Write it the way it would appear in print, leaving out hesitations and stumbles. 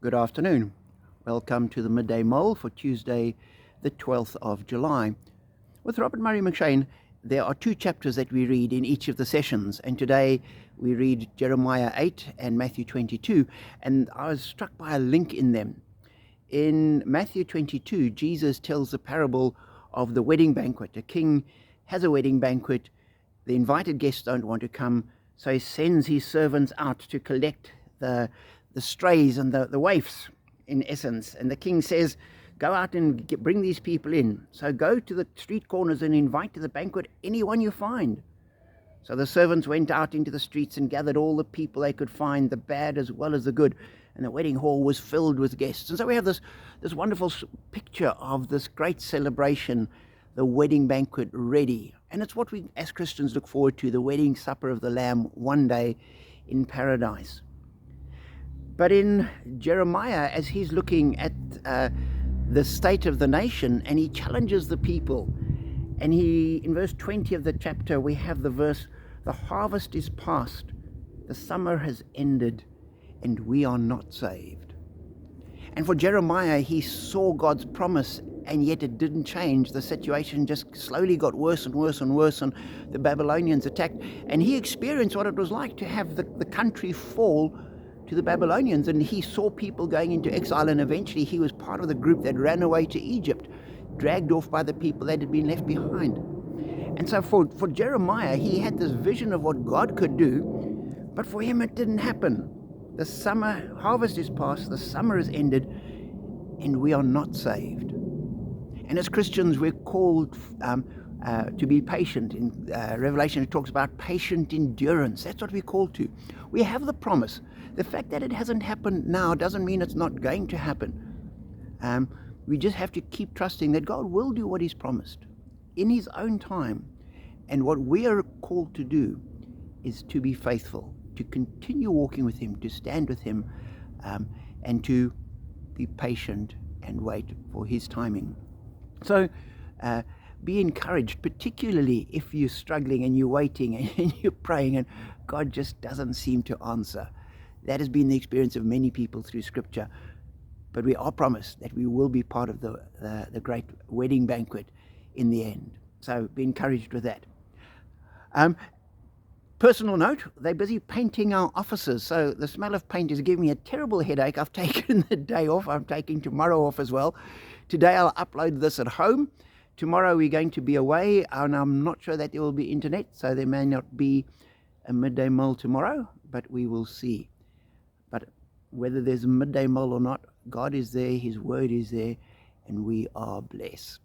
Good afternoon. Welcome to the Midday Mull for Tuesday, the 12th of July. With Robert Murray McShane, there are two chapters that we read in each of the sessions, and today we read Jeremiah 8 and Matthew 22, and I was struck by a link in them. In Matthew 22, Jesus tells the parable of the wedding banquet. A king has a wedding banquet, the invited guests don't want to come, so he sends his servants out to collect the strays and the waifs, in essence. And the king says, go out and bring these people in. So go to the street corners and invite to the banquet anyone you find. So the servants went out into the streets and gathered all the people they could find, the bad as well as the good. And the wedding hall was filled with guests. And so we have this wonderful picture of this great celebration, the wedding banquet ready. And it's what we as Christians look forward to, the wedding supper of the Lamb one day in paradise. But in Jeremiah, as he's looking at the state of the nation, and he challenges the people, and in verse 20 of the chapter, we have the verse, the harvest is past, the summer has ended, and we are not saved. And for Jeremiah, he saw God's promise, and yet it didn't change. The situation just slowly got worse and worse and worse, and the Babylonians attacked, and he experienced what it was like to have the country fall to the Babylonians, and he saw people going into exile, and eventually he was part of the group that ran away to Egypt, dragged off by the people that had been left behind. And so for Jeremiah, he had this vision of what God could do, but for him it didn't happen. The summer harvest is past, the summer is ended, and we are not saved. And as Christians, we're called to be patient. In Revelation, it talks about patient endurance. That's what we're called to. We have the promise. The fact that it hasn't happened now doesn't mean it's not going to happen. We just have to keep trusting that God will do what he's promised in his own time. And what we are called to do is to be faithful, to continue walking with him, to stand with him, and to be patient and wait for his timing. So be encouraged, particularly if you're struggling and you're waiting and you're praying and God just doesn't seem to answer. That has been the experience of many people through Scripture. But we are promised that we will be part of the great wedding banquet in the end. So be encouraged with that. Personal note, they're busy painting our offices. So the smell of paint is giving me a terrible headache. I've taken the day off. I'm taking tomorrow off as well. Today I'll upload this at home. Tomorrow we're going to be away, and I'm not sure that there will be internet, so there may not be a Midday Mull tomorrow, but we will see. But whether there's a Midday Mull or not, God is there, his word is there, and we are blessed.